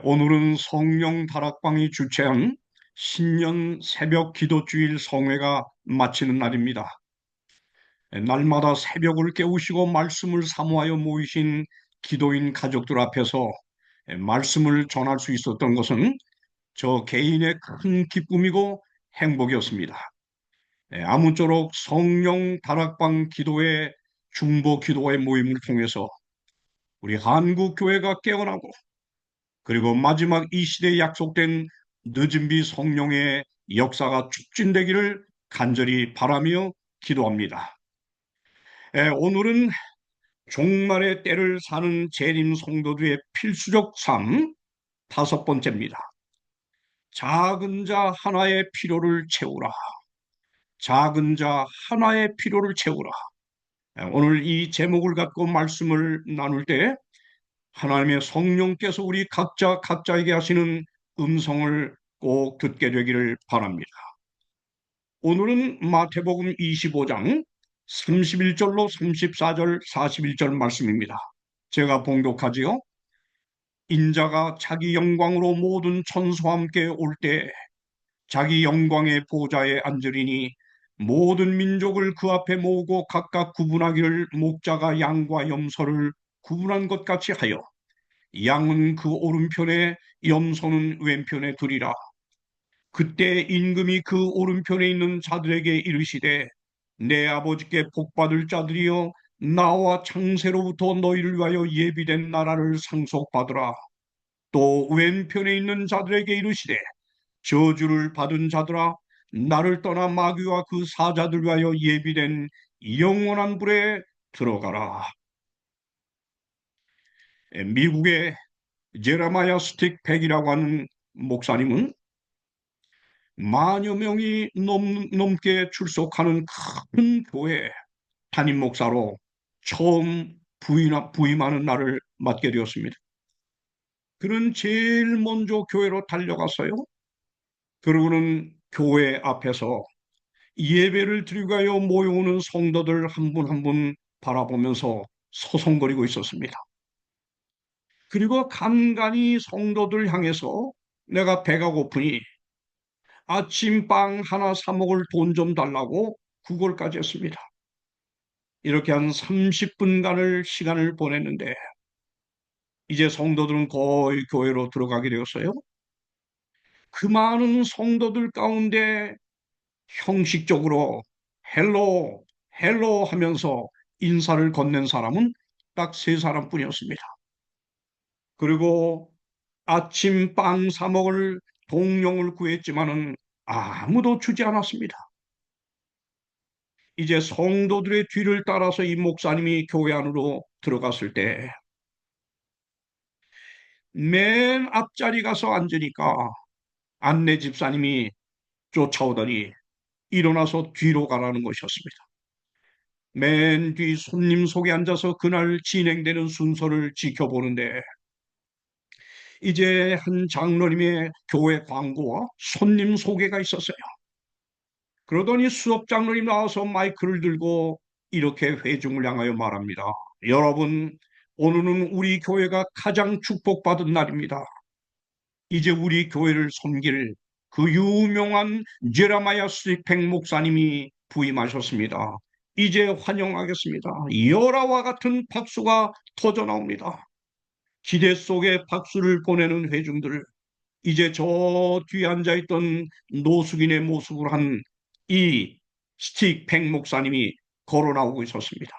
오늘은 성령 다락방이 주최한 신년 새벽 기도주일 성회가 마치는 날입니다. 날마다 새벽을 깨우시고 말씀을 사모하여 모이신 기도인 가족들 앞에서 말씀을 전할 수 있었던 것은 저 개인의 큰 기쁨이고 행복이었습니다. 아무쪼록 성령 다락방 기도회 중보 기도회 모임을 통해서 우리 한국 교회가 깨어나고, 그리고 마지막 이 시대에 약속된 늦은 비 성령의 역사가 촉진되기를 간절히 바라며 기도합니다. 오늘은 종말의 때를 사는 재림 성도들의 필수적 삶 다섯 번째입니다. 작은 자 하나의 필요를 채우라. 작은 자 하나의 필요를 채우라. 오늘 이 제목을 갖고 말씀을 나눌 때 하나님의 성령께서 우리 각자에게 하시는 음성을 꼭 듣게 되기를 바랍니다. 오늘은 마태복음 25장 31절로 34절, 41절 말씀입니다. 제가 봉독하지요. 인자가 자기 영광으로 모든 천사와 함께 올 때 자기 영광의 보좌에 앉으리니 모든 민족을 그 앞에 모으고 각각 구분하기를 목자가 양과 염소를 구분한 것 같이 하여 양은 그 오른편에 염소는 왼편에 두리라. 그때 임금이 그 오른편에 있는 자들에게 이르시되 내 아버지께 복받을 자들이여 나와 창세로부터 너희를 위하여 예비된 나라를 상속받으라. 또 왼편에 있는 자들에게 이르시되 저주를 받은 자들아 나를 떠나 마귀와 그 사자들 위하여 예비된 영원한 불에 들어가라. 미국의 제레마야 스틱 백이라고 하는 목사님은 만여 명이 넘게 출석하는 큰 교회 담임 목사로 처음 부임하는 날을 맞게 되었습니다. 그는 제일 먼저 교회로 달려갔어요. 그러고는 교회 앞에서 예배를 드리고 가여 모여오는 성도들 한 분 한 분 바라보면서 서성거리고 있었습니다. 그리고 간간히 성도들 향해서 내가 배가 고프니 아침빵 하나 사 먹을 돈 좀 달라고 구걸까지 했습니다. 이렇게 한 30분간을 시간을 보냈는데 이제 성도들은 거의 교회로 들어가게 되었어요. 그 많은 성도들 가운데 형식적으로 헬로 헬로 하면서 인사를 건넨 사람은 딱 세 사람뿐이었습니다. 그리고 아침 빵 사 먹을 동령을 구했지만은 아무도 주지 않았습니다. 이제 성도들의 뒤를 따라서 이 목사님이 교회 안으로 들어갔을 때 맨 앞자리 가서 앉으니까 안내 집사님이 쫓아오더니 일어나서 뒤로 가라는 것이었습니다. 맨 뒤 손님 속에 앉아서 그날 진행되는 순서를 지켜보는데 이제 한 장로님의 교회 광고와 손님 소개가 있었어요. 그러더니 수업 장로님 나와서 마이크를 들고 이렇게 회중을 향하여 말합니다. 여러분, 오늘은 우리 교회가 가장 축복받은 날입니다. 이제 우리 교회를 섬길 그 유명한 제레마야 스틱 목사님이 부임하셨습니다. 이제 환영하겠습니다. 열화와 같은 박수가 터져 나옵니다. 기대 속에 박수를 보내는 회중들, 이제 저 뒤에 앉아있던 노숙인의 모습을 한 이 스틱 목사님이 걸어 나오고 있었습니다.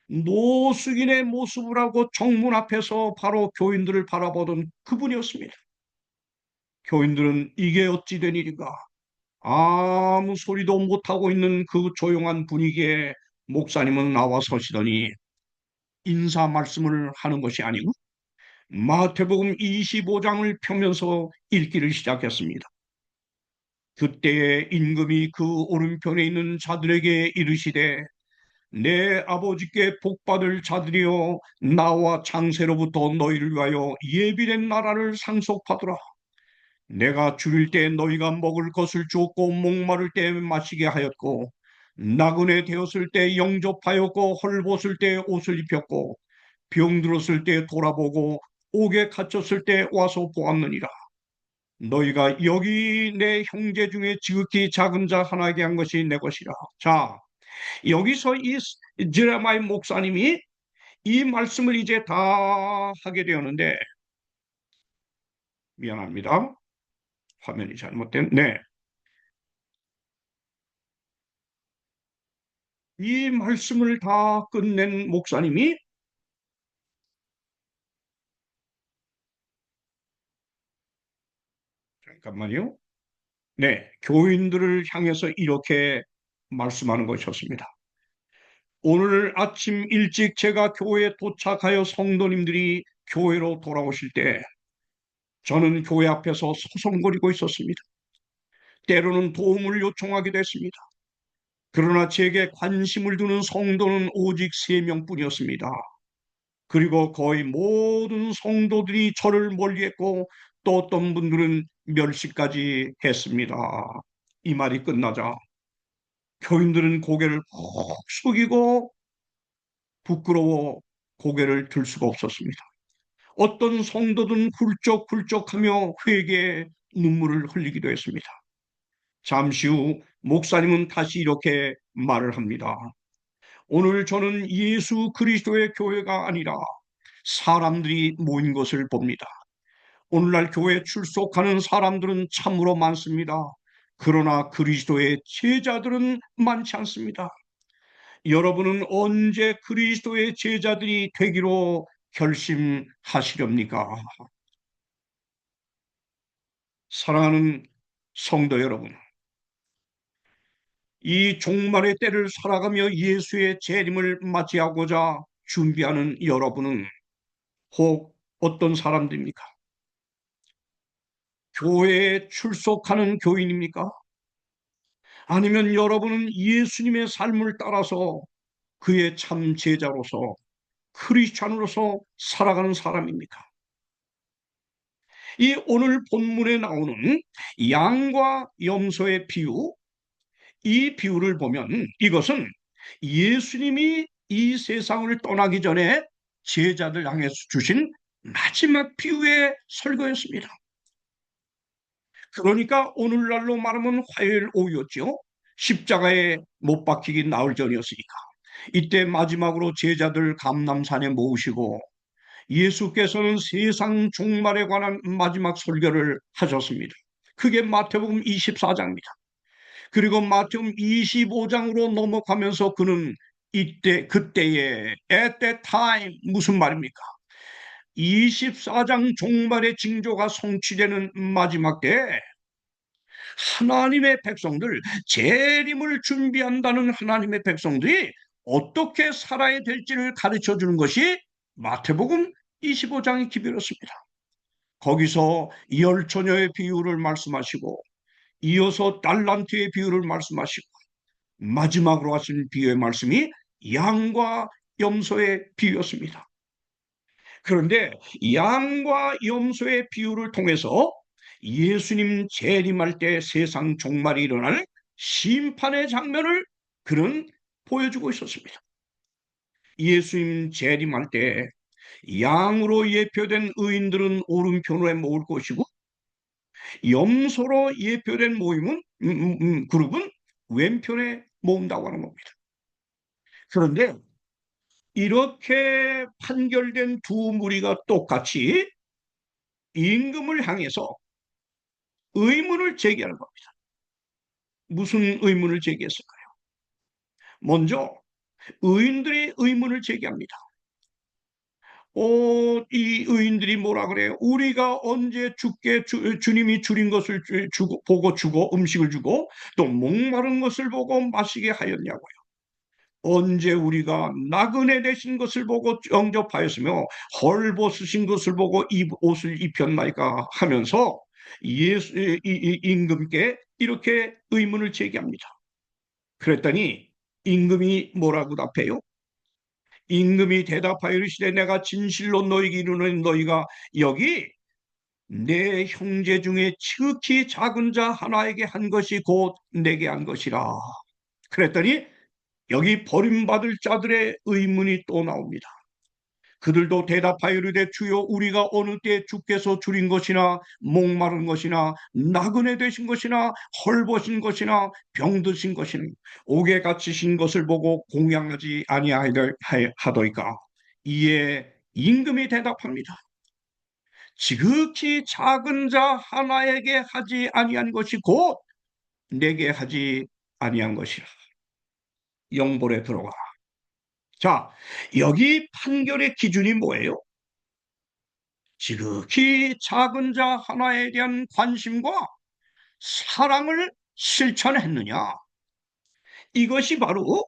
노숙인의 모습을 하고 정문 앞에서 바로 교인들을 바라보던 그분이었습니다. 교인들은 이게 어찌 된 일인가? 아무 소리도 못하고 있는 그 조용한 분위기에 목사님은 나와 서시더니 인사 말씀을 하는 것이 아니고 마태복음 25장을 펴면서 읽기를 시작했습니다. 그때에 임금이 그 오른편에 있는 자들에게 이르시되 내 아버지께 복받을 자들이여 나와 창세로부터 너희를 위하여 예비된 나라를 상속받으라. 내가 줄일 때 너희가 먹을 것을 주었고 목마를 때 마시게 하였고 나그네 되었을 때 영접하였고 헐벗을 때 옷을 입혔고 병들었을 때 돌아보고 옥에 갇혔을 때 와서 보았느니라. 너희가 여기 내 형제 중에 지극히 작은 자 하나에게 한 것이 내 것이라. 자, 여기서 이 제레마야 목사님이 이 말씀을 이제 다 하게 되었는데, 미안합니다. 화면이 잘못된, 네. 이 말씀을 다 끝낸 목사님이, 잠깐만요. 네, 교인들을 향해서 이렇게 말씀하는 것이었습니다. 오늘 아침 일찍 제가 교회에 도착하여 성도님들이 교회로 돌아오실 때 저는 교회 앞에서 서성거리고 있었습니다. 때로는 도움을 요청하기도 했습니다. 그러나 제게 관심을 두는 성도는 오직 3명뿐이었습니다. 그리고 거의 모든 성도들이 저를 멀리했고 또 어떤 분들은 멸시까지 했습니다. 이 말이 끝나자 교인들은 고개를 푹 숙이고 부끄러워 고개를 들 수가 없었습니다. 어떤 성도들은 훌쩍훌쩍하며 회개의 눈물을 흘리기도 했습니다. 잠시 후 목사님은 다시 이렇게 말을 합니다. 오늘 저는 예수 그리스도의 교회가 아니라 사람들이 모인 것을 봅니다. 오늘날 교회에 출석하는 사람들은 참으로 많습니다. 그러나 그리스도의 제자들은 많지 않습니다. 여러분은 언제 그리스도의 제자들이 되기로 결심하시렵니까? 사랑하는 성도 여러분, 이 종말의 때를 살아가며 예수의 재림을 맞이하고자 준비하는 여러분은 혹 어떤 사람들입니까? 교회에 출석하는 교인입니까? 아니면 여러분은 예수님의 삶을 따라서 그의 참 제자로서 크리스찬으로서 살아가는 사람입니까? 이 오늘 본문에 나오는 양과 염소의 비유, 이 비유를 보면 이것은 예수님이 이 세상을 떠나기 전에 제자들 향해서 주신 마지막 비유의 설교였습니다. 그러니까 오늘날로 말하면 화요일 오후였죠. 십자가에 못 박히기 나흘 전이었으니까. 이때 마지막으로 제자들 감람산에 모으시고 예수께서는 세상 종말에 관한 마지막 설교를 하셨습니다. 그게 마태복음 24장입니다. 그리고 마태복음 25장으로 넘어가면서 그는 그때에 at that time 무슨 말입니까? 24장 종말의 징조가 성취되는 마지막 때에 하나님의 백성들, 재림을 준비한다는 하나님의 백성들이 어떻게 살아야 될지를 가르쳐 주는 것이 마태복음 25장의 기별이었습니다. 거기서 열 처녀의 비유를 말씀하시고 이어서 달란트의 비유를 말씀하시고 마지막으로 하신 비유의 말씀이 양과 염소의 비유였습니다. 그런데 양과 염소의 비유를 통해서 예수님 재림할 때 세상 종말이 일어날 심판의 장면을 그는 보여주고 있었습니다. 예수님 재림할 때 양으로 예표된 의인들은 오른편에 모을 것이고 염소로 예표된 그룹은 왼편에 모은다고 하는 겁니다. 그런데 이렇게 판결된 두 무리가 똑같이 임금을 향해서 의문을 제기하는 겁니다. 무슨 의문을 제기했을까요? 먼저 의인들이 의문을 제기합니다. 이 의인들이 뭐라 그래요? 우리가 언제 주님이 줄인 것을 보고 주고 음식을 주고 또 목마른 것을 보고 마시게 하였냐고요. 언제 우리가 나그네 되신 것을 보고 영접하였으며 헐벗으신 것을 보고 옷을 입혔나이까 하면서 임금께 이렇게 의문을 제기합니다. 그랬더니 임금이 뭐라고 답해요? 임금이 대답하여 이르시되 내가 진실로 너희에게 이르노니 너희가 여기 내 형제 중에 지극히 작은 자 하나에게 한 것이 곧 내게 한 것이라. 그랬더니 여기 버림받을 자들의 의문이 또 나옵니다. 그들도 대답하여 이르되 주여 우리가 어느 때 주께서 줄인 것이나 목마른 것이나 나그네 되신 것이나 헐벗은 것이나 병드신 것이나 옥에 갇히신 것을 보고 공양하지 아니하더이까. 이에 임금이 대답합니다. 지극히 작은 자 하나에게 하지 아니한 것이 곧 내게 하지 아니한 것이라. 영벌에 들어가. 자, 여기 판결의 기준이 뭐예요? 지극히 작은 자 하나에 대한 관심과 사랑을 실천했느냐? 이것이 바로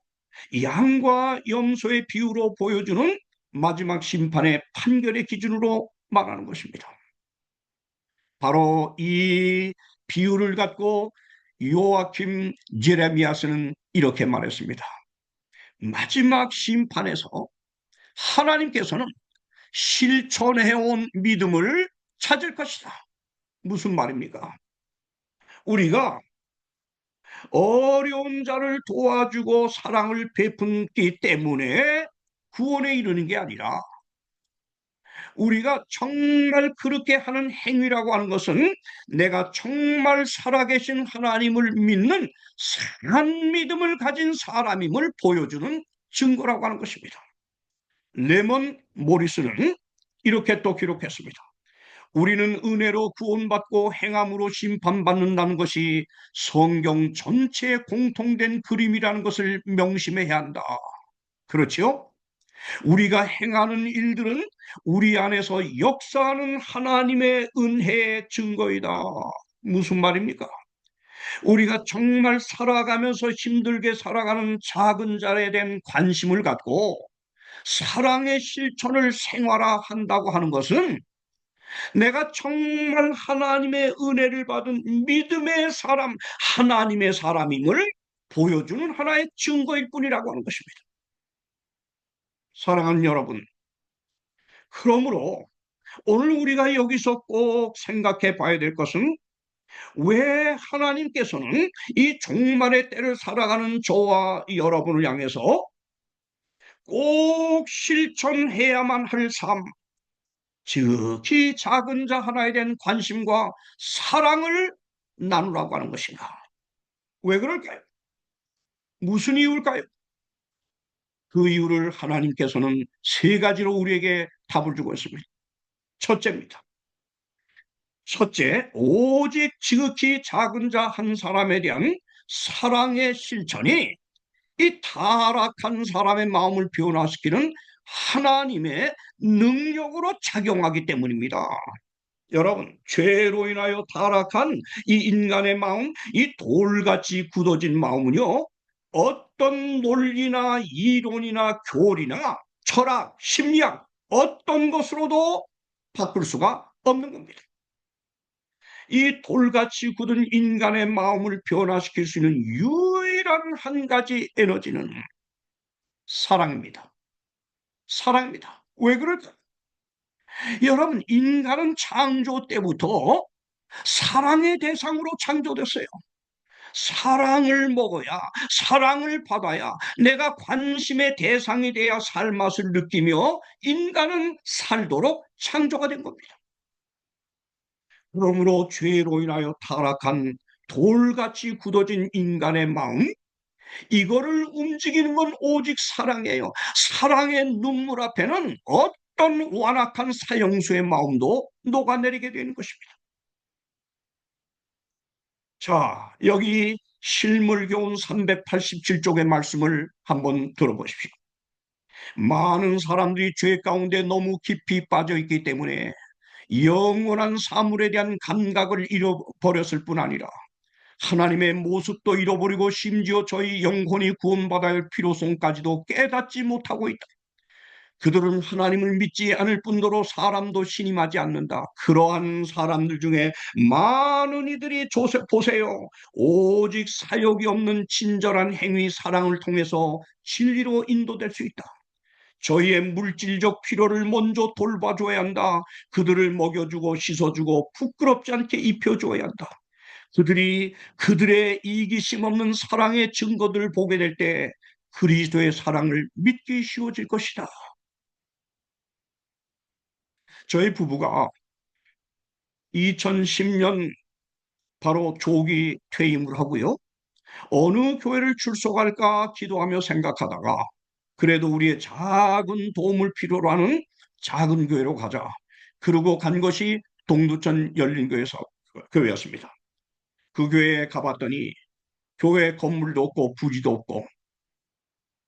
양과 염소의 비유로 보여주는 마지막 심판의 판결의 기준으로 말하는 것입니다. 바로 이 비유를 갖고 요아킴 제레미야스는 이렇게 말했습니다. 마지막 심판에서 하나님께서는 실천해온 믿음을 찾을 것이다. 무슨 말입니까? 우리가 어려운 자를 도와주고 사랑을 베푼기 때문에 구원에 이르는 게 아니라 우리가 정말 그렇게 하는 행위라고 하는 것은 내가 정말 살아계신 하나님을 믿는 산 믿음을 가진 사람임을 보여주는 증거라고 하는 것입니다. 레몬 모리스는 이렇게 또 기록했습니다. 우리는 은혜로 구원받고 행함으로 심판받는다는 것이 성경 전체에 공통된 그림이라는 것을 명심해야 한다. 그렇죠? 우리가 행하는 일들은 우리 안에서 역사하는 하나님의 은혜의 증거이다. 무슨 말입니까? 우리가 정말 살아가면서 힘들게 살아가는 작은 자에 대한 관심을 갖고 사랑의 실천을 생활화한다고 하는 것은 내가 정말 하나님의 은혜를 받은 믿음의 사람, 하나님의 사람임을 보여주는 하나의 증거일 뿐이라고 하는 것입니다. 사랑하는 여러분, 그러므로 오늘 우리가 여기서 꼭 생각해 봐야 될 것은 왜 하나님께서는 이 종말의 때를 살아가는 저와 여러분을 향해서 꼭 실천해야만 할 삶, 지극히 작은 자 하나에 대한 관심과 사랑을 나누라고 하는 것인가? 왜 그럴까요? 무슨 이유일까요? 그 이유를 하나님께서는 세 가지로 우리에게 답을 주고 있습니다. 첫째입니다. 첫째, 오직 지극히 작은 자 한 사람에 대한 사랑의 실천이 이 타락한 사람의 마음을 변화시키는 하나님의 능력으로 작용하기 때문입니다. 여러분, 죄로 인하여 타락한 이 인간의 마음, 이 돌같이 굳어진 마음은요, 어떤 논리나 이론이나 교리나 철학, 심리학, 어떤 것으로도 바꿀 수가 없는 겁니다. 이 돌같이 굳은 인간의 마음을 변화시킬 수 있는 유일한 한 가지 에너지는 사랑입니다. 사랑입니다. 왜 그럴까? 여러분, 인간은 창조 때부터 사랑의 대상으로 창조됐어요. 사랑을 먹어야, 사랑을 받아야, 내가 관심의 대상이 돼야 살맛을 느끼며 인간은 살도록 창조가 된 겁니다. 그러므로 죄로 인하여 타락한 돌같이 굳어진 인간의 마음, 이거를 움직이는 건 오직 사랑이에요. 사랑의 눈물 앞에는 어떤 완악한 사형수의 마음도 녹아내리게 되는 것입니다. 자, 여기 실물교훈 387쪽의 말씀을 한번 들어보십시오. 많은 사람들이 죄 가운데 너무 깊이 빠져 있기 때문에 영원한 사물에 대한 감각을 잃어버렸을 뿐 아니라 하나님의 모습도 잃어버리고 심지어 저희 영혼이 구원받아야 할 필요성까지도 깨닫지 못하고 있다. 그들은 하나님을 믿지 않을 뿐더러 사람도 신임하지 않는다. 그러한 사람들 중에 많은 이들이 보세요. 오직 사욕이 없는 친절한 행위, 사랑을 통해서 진리로 인도될 수 있다. 저희의 물질적 필요를 먼저 돌봐줘야 한다. 그들을 먹여주고 씻어주고 부끄럽지 않게 입혀줘야 한다. 그들이 그들의 이기심 없는 사랑의 증거들을 보게 될 때 그리스도의 사랑을 믿기 쉬워질 것이다. 저희 부부가 2010년 바로 조기 퇴임을 하고요. 어느 교회를 출석할까 기도하며 생각하다가 그래도 우리의 작은 도움을 필요로 하는 작은 교회로 가자. 그러고 간 것이 동두천 열린교회에서 교회였습니다. 그 교회에 가봤더니 교회 건물도 없고 부지도 없고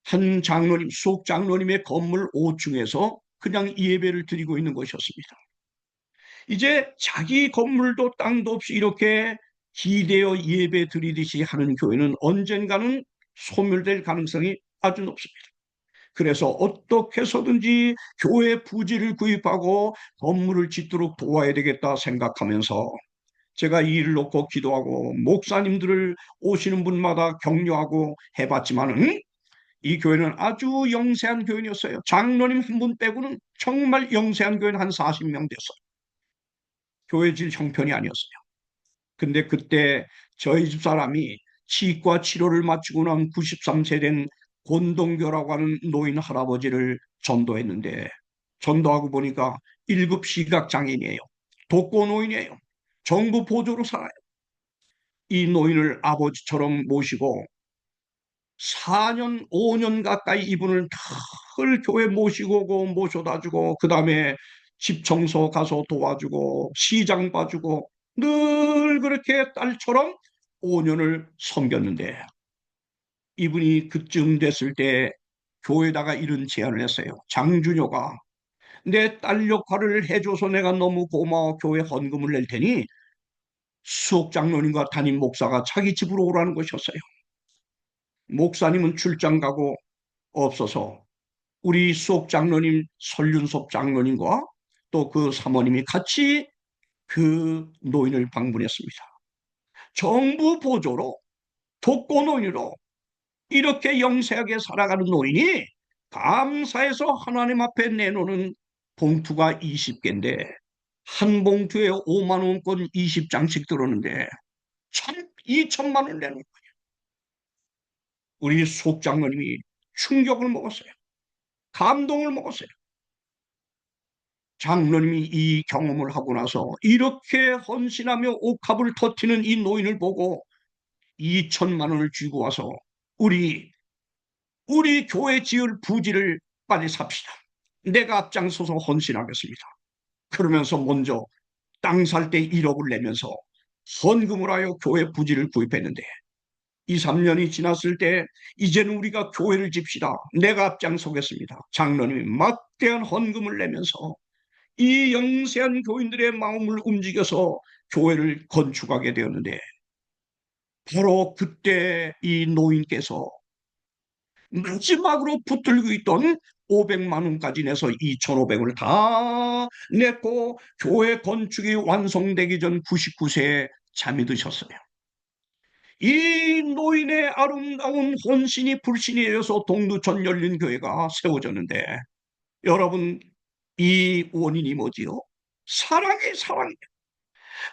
한 장로님, 수석 장로님의 건물 5층에서 그냥 예배를 드리고 있는 것이었습니다. 이제 자기 건물도 땅도 없이 이렇게 기대어 예배 드리듯이 하는 교회는 언젠가는 소멸될 가능성이 아주 높습니다. 그래서 어떻게 해서든지 교회 부지를 구입하고 건물을 짓도록 도와야 되겠다 생각하면서 제가 이 일을 놓고 기도하고 목사님들을 오시는 분마다 격려하고 해봤지만은 이 교회는 아주 영세한 교회였어요. 장로님 한 분 빼고는 정말 영세한 교회는 한 40명 됐어요. 교회 질 형편이 아니었어요. 근데 그때 저희 집 사람이 치과 치료를 마치고 난 93세 된 권동교라고 하는 노인 할아버지를 전도했는데 전도하고 보니까 1급 시각장애인이에요. 독거 노인이에요. 정부 보조로 살아요. 이 노인을 아버지처럼 모시고 4년, 5년 가까이 이분을 늘 교회 모시고 오고 모셔다 주고 그 다음에 집 청소 가서 도와주고 시장 봐주고 늘 그렇게 딸처럼 5년을 섬겼는데 이분이 그쯤 됐을 때 교회에다가 이런 제안을 했어요. 장준효가 내 딸 역할을 해줘서 내가 너무 고마워 교회 헌금을 낼 테니 수석 장로님과 담임 목사가 자기 집으로 오라는 것이었어요. 목사님은 출장 가고 없어서 우리 수석 장로님 설륜섭 장로님과 또 그 사모님이 같이 그 노인을 방문했습니다. 정부 보조로 독거노인으로 이렇게 영세하게 살아가는 노인이 감사해서 하나님 앞에 내놓는 봉투가 20개인데 한 봉투에 5만 원권 20장씩 들었는데 2천만 원 내는 거예요. 우리 수석 장로님이 충격을 먹었어요. 감동을 먹었어요. 장로님이 이 경험을 하고 나서 이렇게 헌신하며 옥합을 터뜨리는 이 노인을 보고 2천만 원을 쥐고 와서 우리 교회 지을 부지를 빨리 삽시다. 내가 앞장서서 헌신하겠습니다. 그러면서 먼저 땅 살 때 1억을 내면서 헌금을 하여 교회 부지를 구입했는데 2, 3년이 지났을 때 이제는 우리가 교회를 집시다. 내가 앞장서겠습니다. 장로님이 막대한 헌금을 내면서 이 영세한 교인들의 마음을 움직여서 교회를 건축하게 되었는데 바로 그때 이 노인께서 마지막으로 붙들고 있던 500만 원까지 내서 2,500원을 다 냈고 교회 건축이 완성되기 전 99세에 잠이 드셨어요. 이 노인의 아름다운 헌신이 불신이 되어서 동두천 열린교회가 세워졌는데 여러분 이 원인이 뭐지요? 사랑이에요.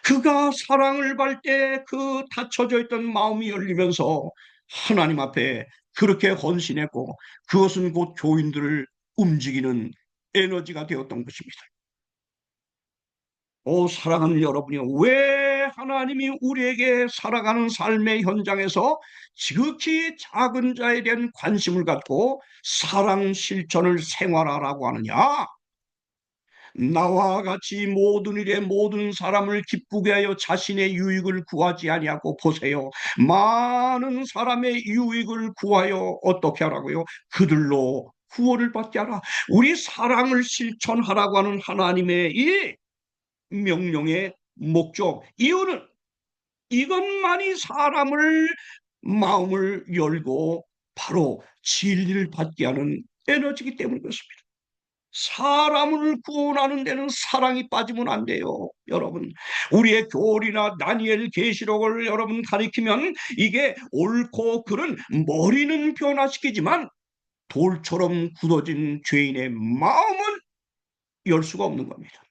그가 사랑을 받을 때 그 닫혀져 있던 마음이 열리면서 하나님 앞에 그렇게 헌신했고 그것은 곧 교인들을 움직이는 에너지가 되었던 것입니다. 오 사랑하는 여러분이요. 왜 하나님이 우리에게 살아가는 삶의 현장에서 지극히 작은 자에 대한 관심을 갖고 사랑 실천을 생활하라고 하느냐? 나와 같이 모든 일에 모든 사람을 기쁘게 하여 자신의 유익을 구하지 아니하고 보세요. 많은 사람의 유익을 구하여 어떻게 하라고요? 그들로 구원을 받게 하라. 우리 사랑을 실천하라고 하는 하나님의 이 명령의 목적, 이유는 이것만이 사람을 마음을 열고 바로 진리를 받게 하는 에너지이기 때문인 것입니다. 사람을 구원하는 데는 사랑이 빠지면 안 돼요. 여러분 우리의 교리나 다니엘 계시록을 여러분 가리키면 이게 옳고 그른 머리는 변화시키지만 돌처럼 굳어진 죄인의 마음은 열 수가 없는 겁니다.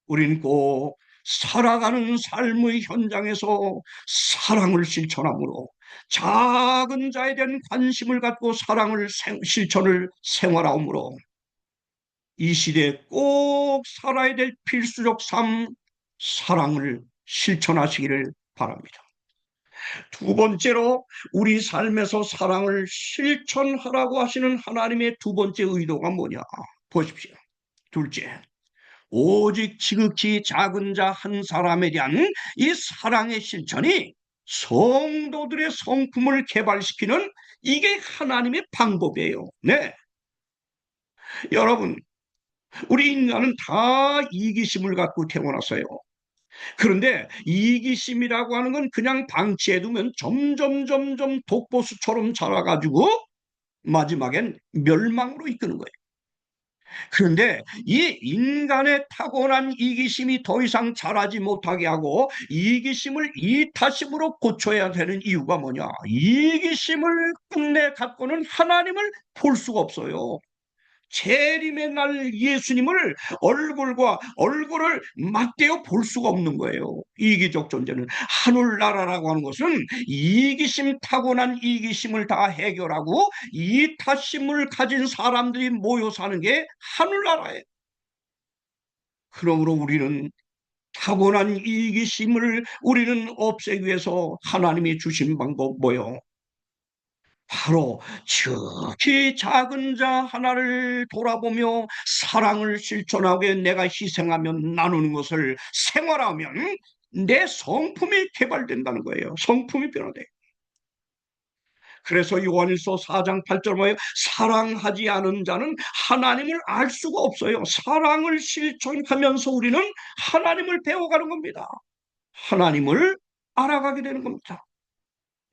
우리는 꼭 살아가는 삶의 현장에서 사랑을 실천함으로 작은 자에 대한 관심을 갖고 사랑을 실천을 생활함으로 이 시대에 꼭 살아야 될 필수적 삶, 사랑을 실천하시기를 바랍니다. 두 번째로 우리 삶에서 사랑을 실천하라고 하시는 하나님의 두 번째 의도가 뭐냐? 보십시오. 둘째, 오직 지극히 작은 자 한 사람에 대한 이 사랑의 실천이 성도들의 성품을 개발시키는 이게 하나님의 방법이에요. 네. 여러분, 우리 인간은 다 이기심을 갖고 태어났어요. 그런데 이기심이라고 하는 건 그냥 방치해두면 점점 독보수처럼 자라가지고 마지막엔 멸망으로 이끄는 거예요. 그런데 이 인간의 타고난 이기심이 더 이상 자라지 못하게 하고 이기심을 이타심으로 고쳐야 되는 이유가 뭐냐? 이기심을 끝내 갖고는 하나님을 볼 수가 없어요. 재림의 날 예수님을 얼굴과 얼굴을 맞대어 볼 수가 없는 거예요. 이기적 존재는. 하늘나라라고 하는 것은 이기심, 타고난 이기심을 다 해결하고 이타심을 가진 사람들이 모여 사는 게 하늘나라예요. 그러므로 우리는 타고난 이기심을 우리는 없애기 위해서 하나님이 주신 방법 뭐요? 바로 지극히 작은 자 하나를 돌아보며 사랑을 실천하게 내가 희생하며 나누는 것을 생활하면 내 성품이 개발된다는 거예요. 성품이 변화돼요. 그래서 요한일서 4장 8절 뭐예요? 사랑하지 않은 자는 하나님을 알 수가 없어요. 사랑을 실천하면서 우리는 하나님을 배워가는 겁니다. 하나님을 알아가게 되는 겁니다.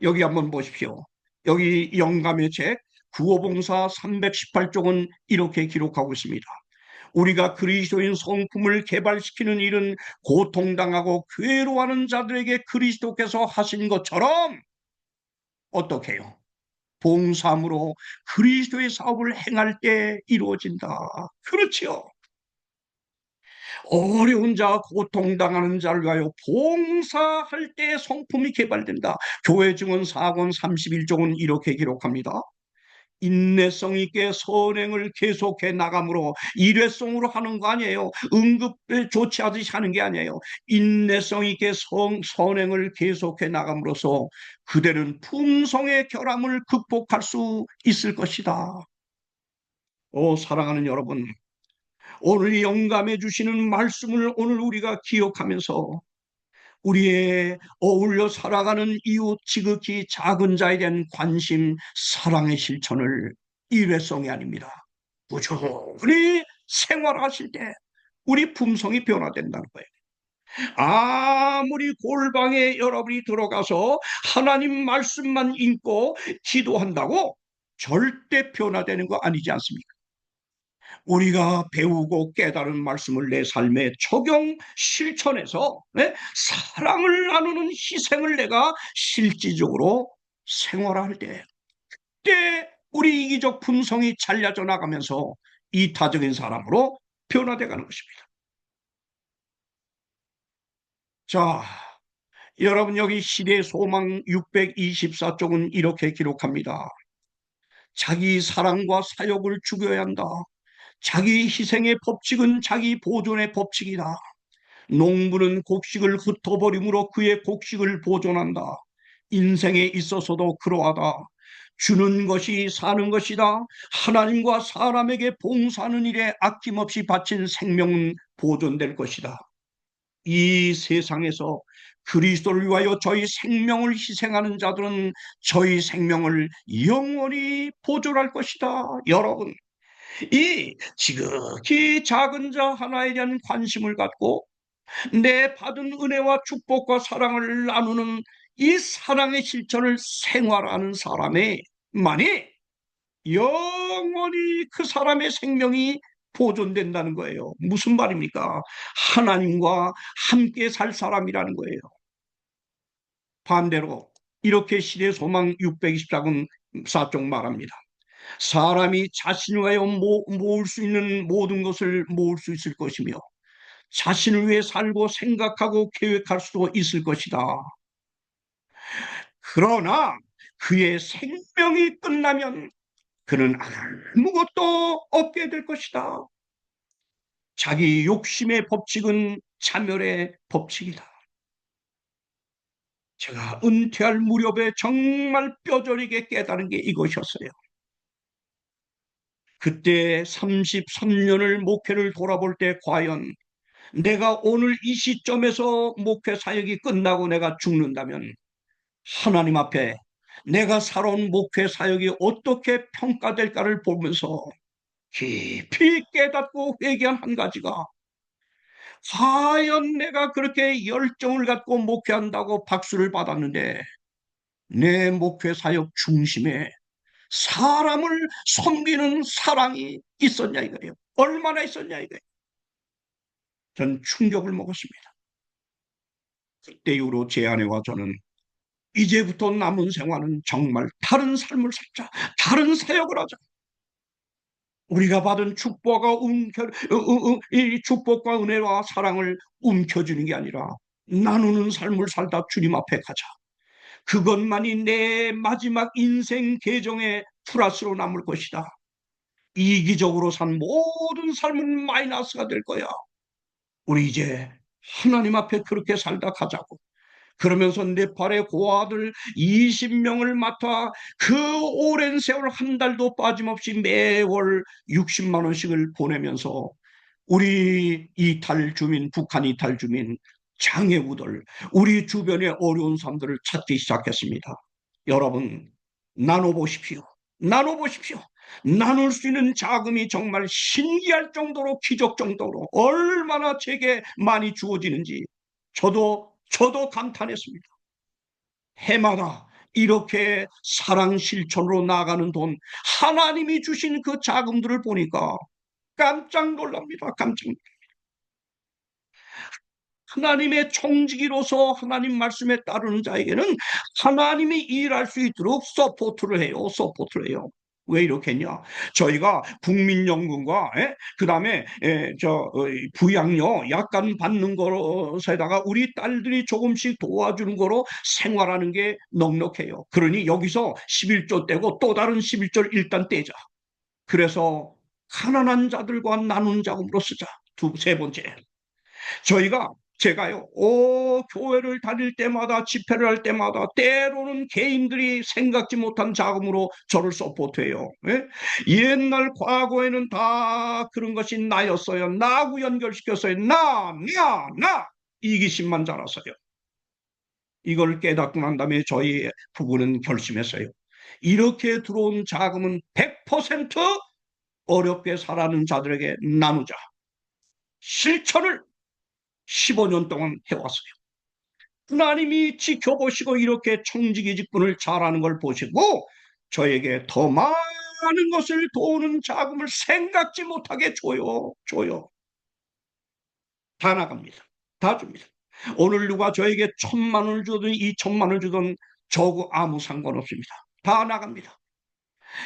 여기 한번 보십시오. 여기 영감의 책 구호봉사 318쪽은 이렇게 기록하고 있습니다. 우리가 그리스도인 성품을 개발시키는 일은 고통당하고 괴로워하는 자들에게 그리스도께서 하신 것처럼 어떻게 해요? 봉사함으로 그리스도의 사업을 행할 때 이루어진다. 그렇지요. 어려운 자, 고통당하는 자를 위하여 봉사할 때 성품이 개발된다. 교회 증언 4권 31쪽은 이렇게 기록합니다. 인내성 있게 선행을 계속해 나감으로 일회성으로 하는 거 아니에요. 응급에 조치하듯이 하는 게 아니에요. 인내성 있게 선행을 계속해 나감으로써 그대는 품성의 결함을 극복할 수 있을 것이다. 사랑하는 여러분, 오늘 영감해 주시는 말씀을 오늘 우리가 기억하면서 우리의 어울려 살아가는 이웃 지극히 작은 자에 대한 관심, 사랑의 실천을 일회성이 아닙니다. 꾸준히 생활하실 때 우리 품성이 변화된다는 거예요. 아무리 골방에 여러분이 들어가서 하나님 말씀만 읽고 기도한다고 절대 변화되는 거 아니지 않습니까? 우리가 배우고 깨달은 말씀을 내 삶에 적용 실천해서 사랑을 나누는 희생을 내가 실질적으로 생활할 때 그때 우리 이기적 품성이 잘려져 나가면서 이타적인 사람으로 변화돼 가는 것입니다. 자, 여러분 여기 시대 소망 624쪽은 이렇게 기록합니다. 자기 사랑과 사역을 죽여야 한다. 자기 희생의 법칙은 자기 보존의 법칙이다. 농부는 곡식을 흩어버림으로 그의 곡식을 보존한다. 인생에 있어서도 그러하다. 주는 것이 사는 것이다. 하나님과 사람에게 봉사하는 일에 아낌없이 바친 생명은 보존될 것이다. 이 세상에서 그리스도를 위하여 저희 생명을 희생하는 자들은 저희 생명을 영원히 보존할 것이다. 여러분, 이 지극히 작은 자 하나에 대한 관심을 갖고 내 받은 은혜와 축복과 사랑을 나누는 이 사랑의 실천을 생활하는 사람만이 영원히 그 사람의 생명이 보존된다는 거예요. 무슨 말입니까? 하나님과 함께 살 사람이라는 거예요. 반대로 이렇게 시대 소망 624쪽 말합니다. 사람이 자신을 위하여 모을 수 있는 모든 것을 모을 수 있을 것이며 자신을 위해 살고 생각하고 계획할 수도 있을 것이다. 그러나 그의 생명이 끝나면 그는 아무것도 없게 될 것이다. 자기 욕심의 법칙은 자멸의 법칙이다. 제가 은퇴할 무렵에 정말 뼈저리게 깨달은 게 이것이었어요. 그때 33년을 목회를 돌아볼 때 과연 내가 오늘 이 시점에서 목회 사역이 끝나고 내가 죽는다면 하나님 앞에 내가 살아온 목회 사역이 어떻게 평가될까를 보면서 깊이 깨닫고 회개한 한 가지가, 과연 내가 그렇게 열정을 갖고 목회한다고 박수를 받았는데 내 목회 사역 중심에 사람을 섬기는 사랑이 있었냐 이거예요. 얼마나 있었냐 이거예요. 전 충격을 먹었습니다. 그때 이후로 제 아내와 저는 이제부터 남은 생활은 정말 다른 삶을 살자, 다른 사역을 하자. 우리가 받은 이 축복과 은혜와 사랑을 움켜쥐는 게 아니라 나누는 삶을 살다 주님 앞에 가자. 그것만이 내 마지막 인생 계정의 플러스로 남을 것이다. 이기적으로 산 모든 삶은 마이너스가 될 거야. 우리 이제 하나님 앞에 그렇게 살다 가자고. 그러면서 네팔의 고아들 20명을 맡아 그 오랜 세월 한 달도 빠짐없이 매월 60만 원씩을 보내면서 우리 이탈 주민, 북한 이탈 주민, 장애우들, 우리 주변의 어려운 사람들을 찾기 시작했습니다. 여러분, 나눠보십시오. 나눠보십시오. 나눌 수 있는 자금이 정말 신기할 정도로, 기적 정도로 얼마나 제게 많이 주어지는지 저도 감탄했습니다. 해마다 이렇게 사랑 실천으로 나가는 돈, 하나님이 주신 그 자금들을 보니까 깜짝 놀랍니다. 깜짝 놀랍니다. 하나님의 총직이로서 하나님 말씀에 따르는 자에게는 하나님이 일할 수 있도록 서포트를 해요. 서포트를 해요. 왜 이렇게 했냐? 저희가 국민연금과 그다음에 부양료 약간 받는 것에다가 우리 딸들이 조금씩 도와주는 거로 생활하는 게 넉넉해요. 그러니 여기서 11조 떼고 또 다른 11조를 일단 떼자. 그래서 가난한 자들과 나눈 자금으로 쓰자. 세 번째. 제가요, 교회를 다닐 때마다, 집회를 할 때마다, 때로는 개인들이 생각지 못한 자금으로 저를 서포트해요. 예? 옛날 과거에는 다 그런 것이 나였어요. 나하고 연결시켰어요. 나! 이기심만 자랐어요. 이걸 깨닫고 난 다음에 저희 부부는 결심했어요. 이렇게 들어온 자금은 100% 어렵게 살아가는 자들에게 나누자. 실천을 15년 동안 해왔어요. 하나님이 지켜보시고 이렇게 청지기 직분을 잘하는 걸 보시고 저에게 더 많은 것을 도우는 자금을 생각지 못하게 줘요. 다 나갑니다. 다 줍니다. 오늘 누가 저에게 1,000만 원을 주든 2,000만 원을 주든 저하고 아무 상관없습니다. 다 나갑니다.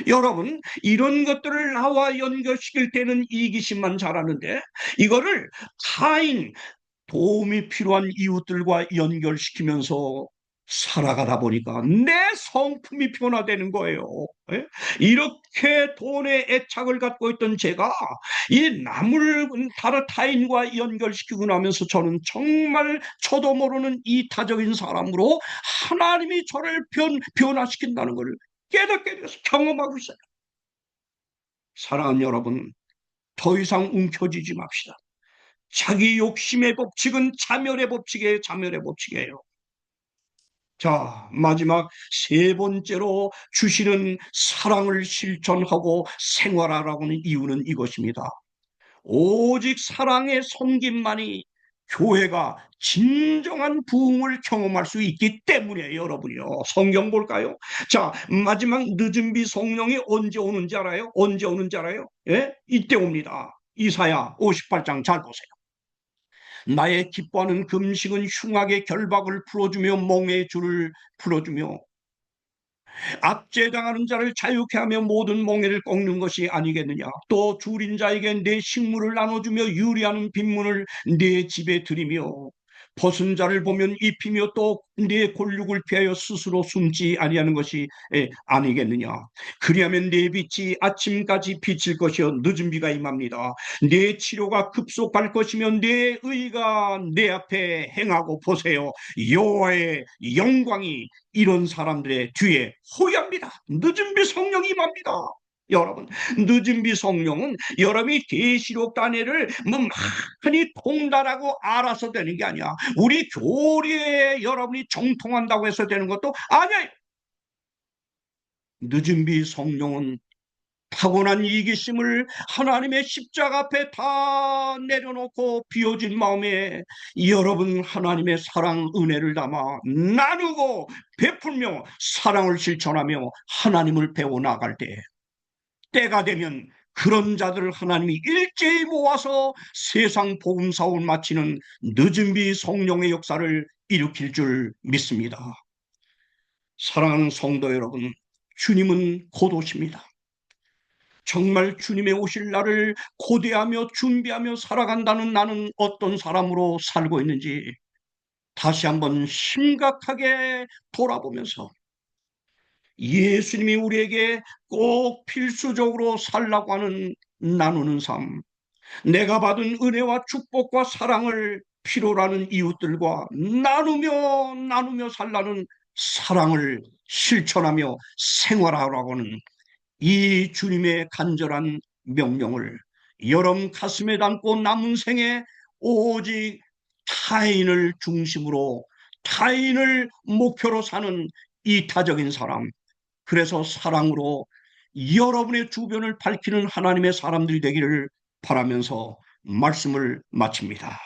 여러분, 이런 것들을 나와 연결시킬 때는 이기심만 자라는데 이거를 타인, 도움이 필요한 이웃들과 연결시키면서 살아가다 보니까 내 성품이 변화되는 거예요. 예? 이렇게 돈에 애착을 갖고 있던 제가 이 남을 다른 타인과 연결시키고 나면서 저는 정말 저도 모르는 이타적인 사람으로 하나님이 저를 변화시킨다는 걸 깨닫게 돼서 경험하고 있어요. 사랑하는 여러분, 더 이상 움켜쥐지 맙시다. 자기 욕심의 법칙은 자멸의 법칙이에요. 자멸의 법칙이에요. 자, 마지막 세 번째로 주시는 사랑을 실천하고 생활하라고 하는 이유는 이것입니다. 오직 사랑의 섬김만이 교회가 진정한 부흥을 경험할 수 있기 때문에 여러분이요. 성경 볼까요? 자, 마지막 늦은 비 성령이 언제 오는지 알아요? 언제 오는지 알아요? 예? 이때 옵니다. 이사야 58장 잘 보세요. 나의 기뻐하는 금식은 흉악의 결박을 풀어주며 멍의 줄을 풀어주며 압제당하는 자를 자유케 하며 모든 멍에를 꺾는 것이 아니겠느냐. 또 줄인 자에게 내 식물을 나눠주며 유리하는 빈문을 내 집에 들이며 벗은 자를 보면 입히며 또 내 골육을 피하여 스스로 숨지 아니하는 것이 아니겠느냐. 그리하면 내 빛이 아침까지 비칠 것이요 늦은 비가 임합니다. 내 치료가 급속할 것이며 내 의가 내 앞에 행하고 보세요. 여호와의 영광이 이런 사람들의 뒤에 호위합니다. 늦은 비 성령이 임합니다. 여러분, 늦은 비 성령은 여러분이 계시록 단회를 뭐 많이 통달하고 알아서 되는 게 아니야. 우리 교리에 여러분이 정통한다고 해서 되는 것도 아니에요. 늦은 비 성령은 타고난 이기심을 하나님의 십자가 앞에 다 내려놓고 비워진 마음에 여러분 하나님의 사랑 은혜를 담아 나누고 베풀며 사랑을 실천하며 하나님을 배워 나갈 때가 되면 그런 자들을 하나님이 일제히 모아서 세상 복음 사업을 마치는 늦은 비 성령의 역사를 일으킬 줄 믿습니다. 사랑하는 성도 여러분, 주님은 곧 오십니다. 정말 주님의 오실 날을 고대하며 준비하며 살아간다는 나는 어떤 사람으로 살고 있는지 다시 한번 심각하게 돌아보면서 예수님이 우리에게 꼭 필수적으로 살라고 하는 나누는 삶, 내가 받은 은혜와 축복과 사랑을 필요로 하는 이웃들과 나누며 살라는 사랑을 실천하며 생활하라고 하는 이 주님의 간절한 명령을 여러분 가슴에 담고 남은 생에 오직 타인을 중심으로 타인을 목표로 사는 이타적인 사람, 그래서 사랑으로 여러분의 주변을 밝히는 하나님의 사람들이 되기를 바라면서 말씀을 마칩니다.